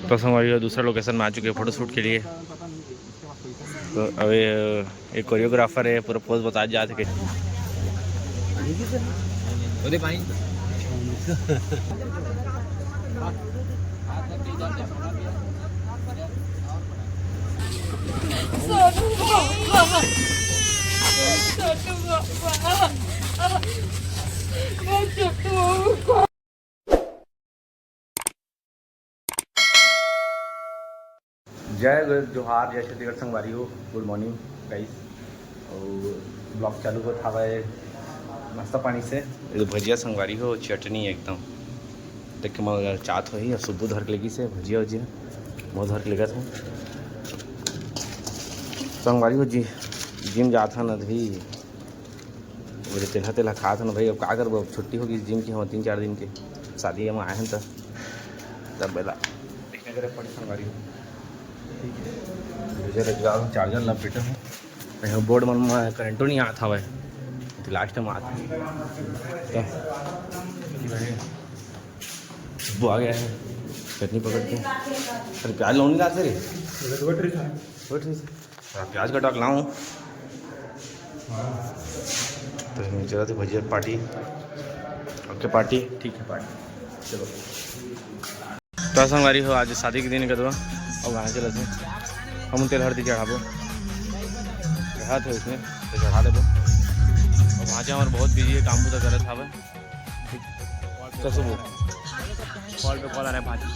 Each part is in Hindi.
तो हमारी दूसरा लोकेशन में आ चुके हैं फ़ोटो शूट के लिए। तो अब एक कोरियोग्राफर है, पूरा पोज बता जा सके। जय जोहार, जय छत्तीसगढ़ संगवारी हो। Good morning guys. और ब्लॉग चालू हो था भाई नाश्ता पानी से। भजिया संगवारी हो, चटनी एकदम देख के मैं चाहत हो ही। और सुबह धर के लेगी से भजिया वजिया मैं धर के लेगा था संगवारी हो जी। जिम जाता ना भी मेरे तेलहा तेलहा खा था ना भाई। अब का कर, छुट्टी होगी जिम की। हम 3-4 दिन के शादी में आए हैं तब बेला देखने करे पड़ी संगवारी हो। रोजगार चार्जर ला बेटर है कहीं बोर्ड मन में करेंटो नहीं आता हुआ तो लास्ट में आता वो आ गया है चटनी पकड़ के। अरे प्याज लाऊं नहीं लाते रे प्याज कटा के लाऊं तो चला थे भजिया पार्टी। ओके पार्टी ठीक है पार्टी चलो। तो संगवारी हो आज शादी के दिन कदवा और वहाँ चला थे हम तेल हल्दी चढ़ाबो चढ़ा थे उसमें तो चढ़ा देबो। और वहाँ से हमारे बहुत बिजी है, काम बुदा करत था तो सुबह कॉल पे कॉल आ रहा है भाजी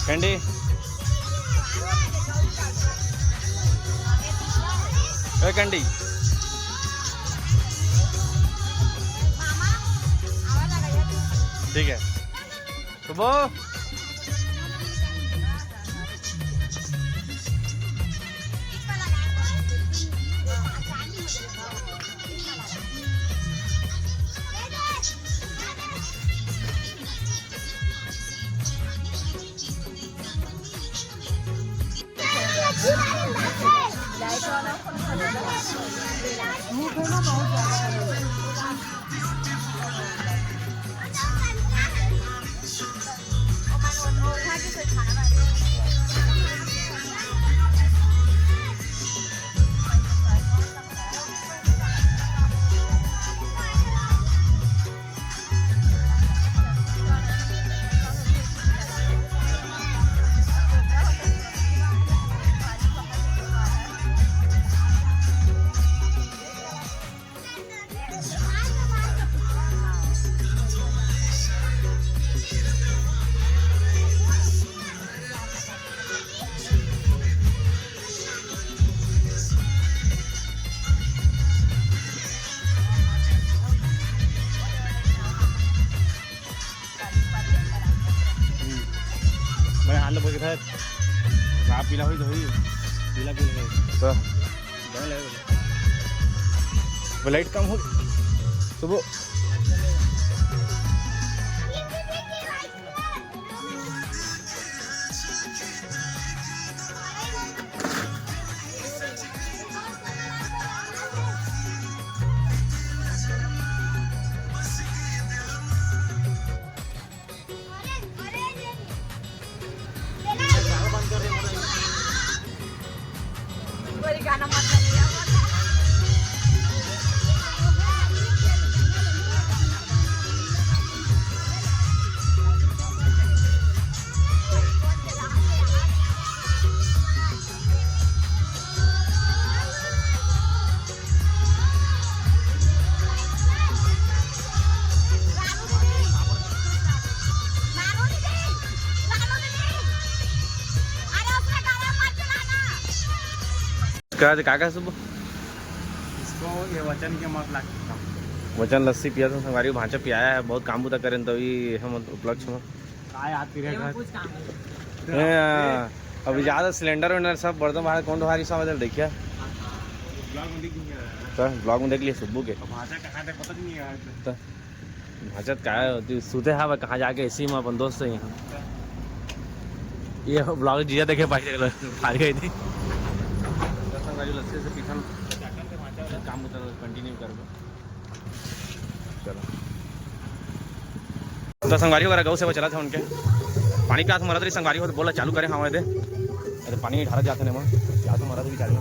कैंडी कैंडी ठीक है सुबह हाल बोल के आप पीला हुई तो हुई पीला पीला तो लाइट कम हो सुबह गाना मत का सुबह इसको ये वचन के मत लगता वचन लस्सी पिया था संगवारी भांचा पियाया है। बहुत काम बुदा करें तभी हम उपलक्ष्य में काय आती रे घर अभी ज़्यादा सिलेंडर वेंडर सब बर्तन बाहर कौन भारी सब देखिए ब्लॉग में दिख गया तो ब्लॉग में देख लिए सुबह के भाषा कहाँ थे पता नहीं है तो भाजत काय होती सुते हा कहाँ जाके इसी में अपन दोस्त है यहाँ ये ब्लॉग जिया देखे पाहिजे फार गई थी लस्सी से पीछा काम कंटिन्यू कर चलो तो संगवारी वगैरह गौ से चला था उनके पानी प्यास मरा रही संगवारी हो तो बोला चालू करें हवा दे अरे पानी ढारा जाते नहीं वहाँ प्यास मरा भी चालू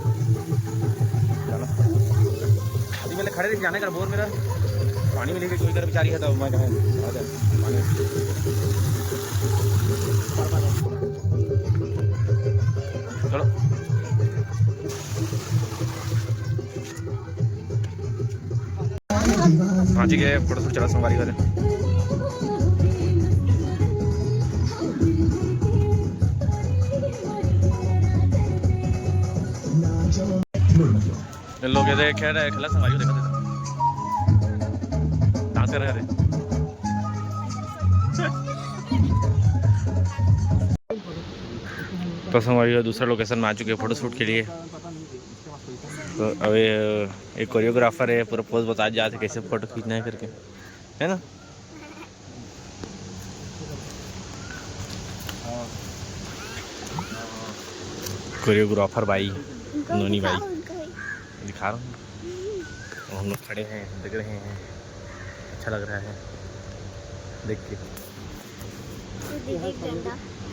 चलो अभी मैंने खड़े थे जाने का बोर मेरा पानी मिलेगी कोई कर बेचारी है तो मैं कहें पानी चलो हाँ जी गए फोटो शूट चला संगवारी करे लोग ये खेल रहे खेला संगवारी देखा था डांस कर रहे थे तो संगवारी दूसरा लोकेशन में आ चुके हैं फोटो शूट के लिए तो अब एक कोरियोग्राफर है पूरा पोज बता जाते कैसे फोटो खींचना है करके है ना कोरियोग्राफर भाई नोनी भाई दिखा रहा हूँ हम लोग खड़े हैं देख रहे हैं अच्छा लग रहा है देख के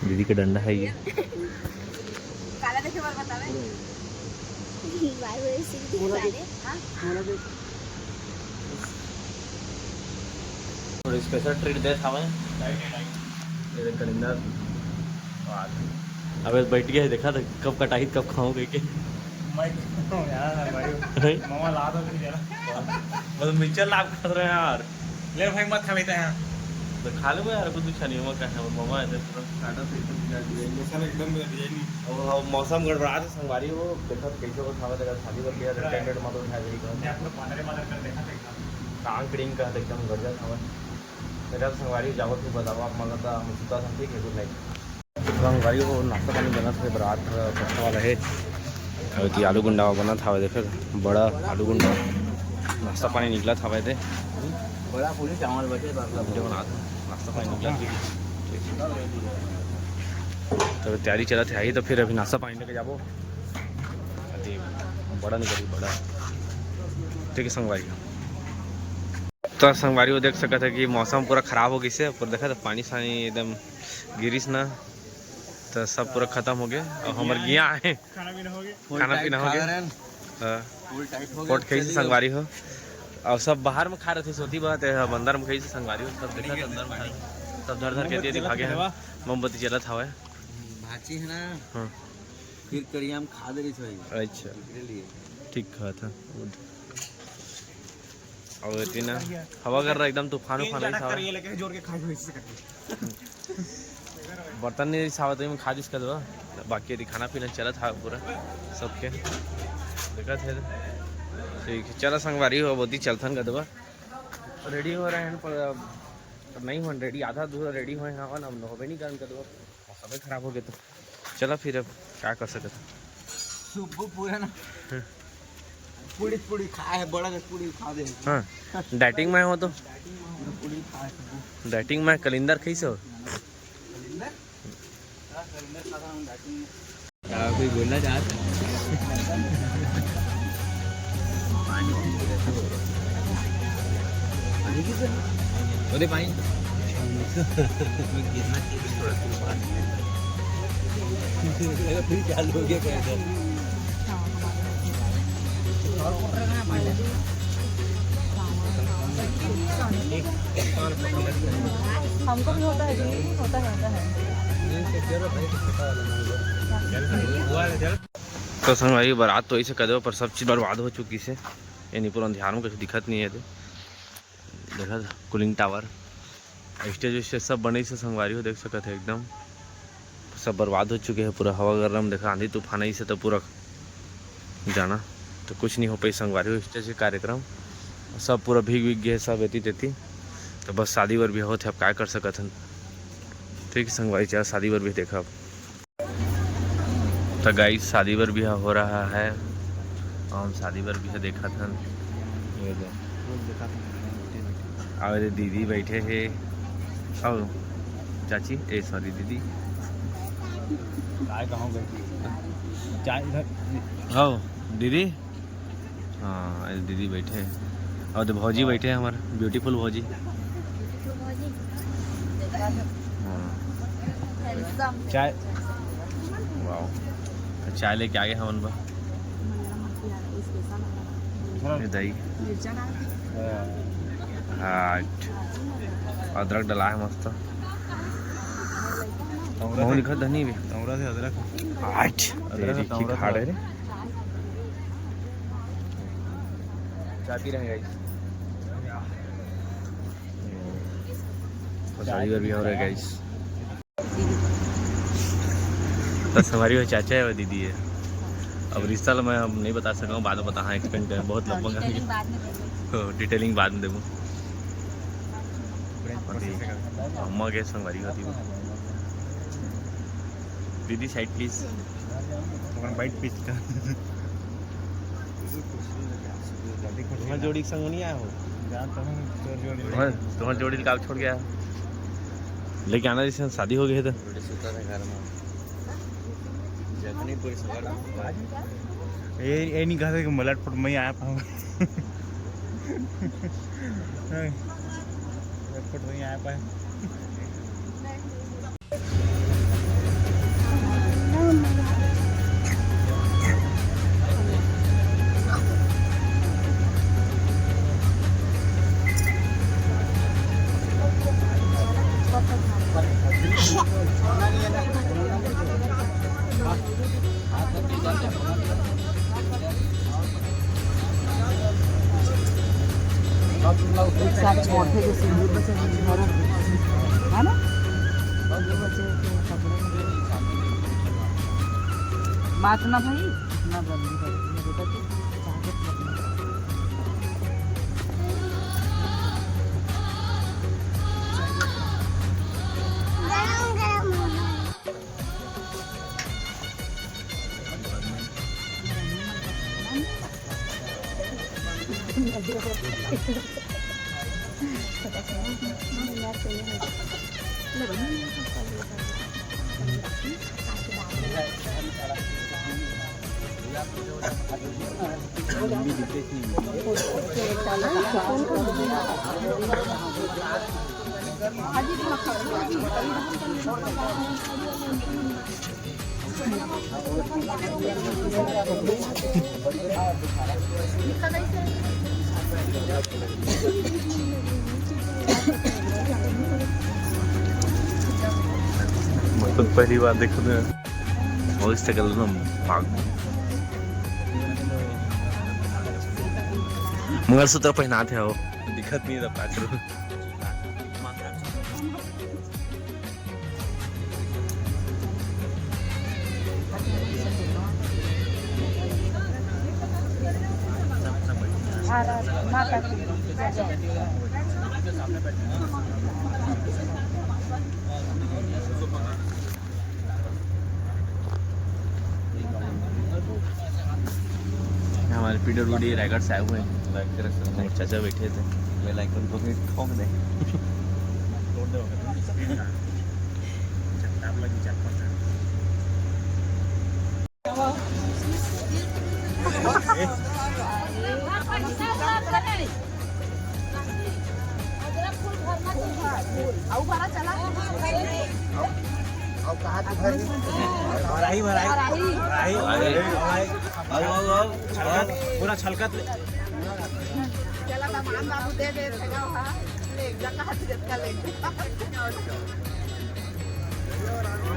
दीदी का डंडा है ये काला देखे बार बतावे थोड़ी स्पेशल ट्रीट दे था मैं ये कलिंदर अबे बैठ गया देखा था कब कटाई कब खाऊं कह के मामा ला दो फिर जरा मतलब मिक्सचर लाभ खा रहे हैं यार ले भाई मत खा लेते हैं तो खा लो यार कुछ अच्छा नहीं होगा क्या मामा ऐसे पूरा काटा से मसाला एकदम डिजाइन और मौसम गड़बड़ा था संगवारी वो देखा कैसे को खावा देखा शादी कर लिया स्टैंडर्ड मत उठा गई मैं पूरा पादरे मादर कर देखा था एकदम टांग क्रीम का एकदम गड़जा था मेरा संगवारी जावत को बताओ आप मतलब था हम सुता था ठीक है गुड नाइट संगवारी को नाश्ता पानी बना था बरात पत्ता वाला है अभी आलू गुंडा बना था देखे बड़ा आलू गुंडा नाश्ता पानी निकला था वैसे बड़ा पूरी चावल बचे वीडियो बना था नाश्ता पानी निकला तो तैयारी चला था ही तो फिर अभी नाश्ता पानी लेके जाबो अभी बड़ा निकली बड़ा ठीक है संगवारी तो संगवारी वो देख सकते थे कि मौसम पूरा ख़राब हो गई से पूरा देखा था पानी सानी एकदम गिरिश ना तो सब पूरा ख़त्म हो गया और हमारे गिया है खाना पीना हो गया पोट कहीं से संगवारी हो और सब बाहर में खा रहे थे सोती बात है हम अंदर में कहीं से संगवारी हो सब देखा अंदर में सब धर धर के दिए दिखा गया मोमबत्ती जला था भाची है ना हाँ फिर करिया में खा दे रही थी अच्छा ठीक कहा था और इतना हवा कर रहा एकदम तूफान उफान बर्तन नहीं सावत में खा जिसका दो बाकी यदि खाना पीना चला था पूरा सबके देखा थे ठीक है चला संगवारी हो बहुत ही चलथन का दवा रेडी हो रहे हैं पर नहीं हो रेडी आधा दूर रेडी हुए हैं हम हो नहीं कारण का दवा मौसम खराब हो गया तो चला फिर अब क्या कर सकते सुबह पूरा ना पूरी पूरी खाए है बड़ा पूरी खा दे हाँ डाइटिंग में हो तो पूरी खाए डाइटिंग में कलिंदर कैसे हो कोई बोलना चाहता पानी पानी फिर चालू हो गया कैसे हमको भी होता है जी होता है तो संगवारी बारात तो ऐसे कर पर सब चीज़ बर्बाद हो चुकी से यानी पूरा ध्यान में कुछ दिक्कत नहीं है तो देखा कूलिंग टावर स्टेज वेस्टेज सब बने से संगवारी हो देख सकते थे एकदम सब बर्बाद हो चुके हैं पूरा हवा गर्म देखा आंधी तूफान ही से तो पूरा जाना तो कुछ नहीं हो पाई संगवारी हो स्टेज के कार्यक्रम सब पूरा भीग गए सब एती तेती तो बस शादी वर भी होते अब क्या कर सकते हैं ठीक है संगवारी चला शादी वर भी देखा अब तो गाइस शादी वर भी हो रहा है और हम शादी वर भी देखा था ये और दीदी बैठे हैं और चाची सॉरी दीदी चाय कहाँ गई चाय इधर हाँ दीदी हाँ दीदी बैठे हैं और तो भौजी बैठे हैं हमारे ब्यूटीफुल भौजी हाँ चाय वाह चाय लेके आ गए हम उनका दही हाँ अदरक डला है मस्त और लिखा धनी भी तमरा से अदरक आठ तेरी की खाड़ है रे चाय पी रहे हैं गाइस शादी भी हो रहा है गाइस बस हमारी वो चाचा है वो दीदी है अब रिश्ता मैं अब नहीं बता सका हूँ बाद में बता हाँ एक्सपेंड करें बहुत लंबा डिटेलिंग बाद में देवो अम्मा के संगवारी होती वो दीदी साइड प्लीज बाइट पीस का तुम्हारे जोड़ी संग नहीं आया हो तुम्हारे जोड़ी का छोड़ गया लेके आना जैसे शादी हो गई है तो ये नहीं कहा था कि मलटपुर में ही आया पाऊँ मलटपुर में ही आया पाए एक साथ छोड़ते जो सिंदूर बचे घर है ना बचे बात ना भाई ना बंदी बेटा तो पहली बार देखो तो और इस कलर ना भाग मंगलसूत्र पहना थे हो दिक्कत नहीं था पात्र हमारे PWD रायगढ़ से आए हुए हैं चाचा बैठे थे बेल आइकन को भी ठोक दे पूरा छलकत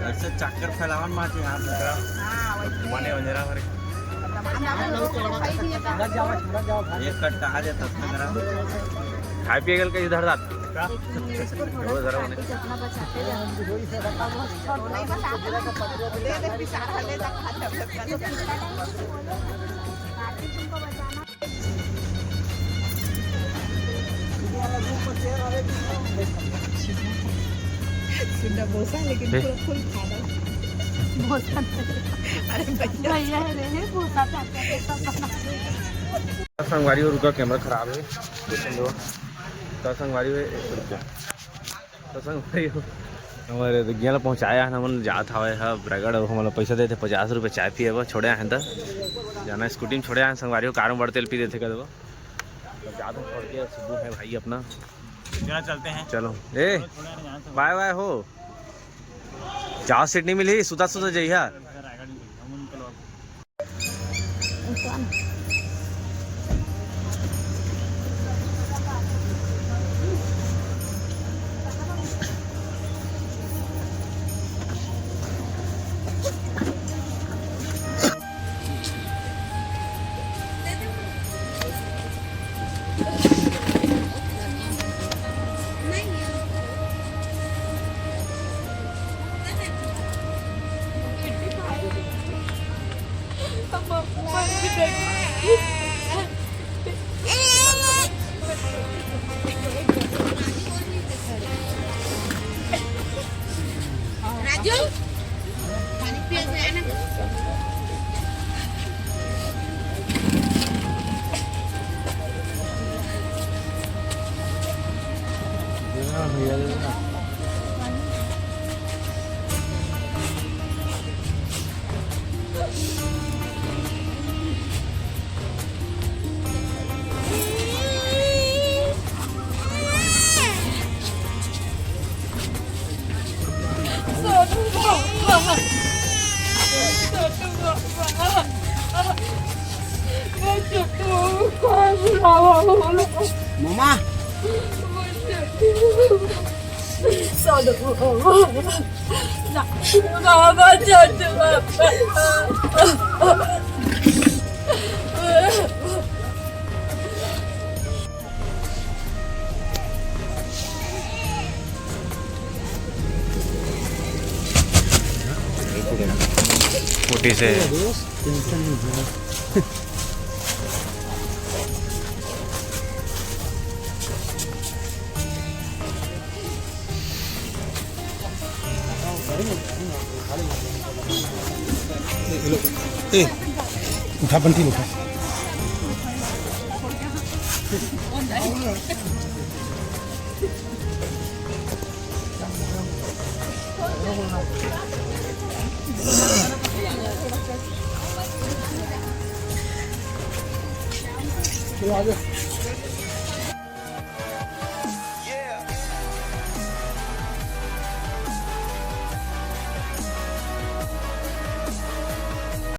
ऐसे चक्कर फैलावन माचे यहाँ मने वंजरा भरे एक कट्टा आ जाता खाए पिए गल के इधर जाता लेकिन पूरा फुल खाना भैया है संगवारी और उनका कैमरा खराब है तो संगवारी हुए तो संगवारी हो हमारे गया पहुँचाया है हमन जात हवे है ब्रगड़ हमन पैसा देते 50 रुपये चाय पिए छोड़े हैं तो जाना स्कूटी में छोड़े हैं संगवारी हो कार में बड़ तेल पी देते कर जाते छोड़ के सिद्धू है भाई अपना चलते हैं। चलो ए बाय बाय हो चाह सीट नहीं मिली सुता सुता जइहा राजू पानी पिया जाए ना मामा स्कूटी से उठा बंटी उठा चलो आगे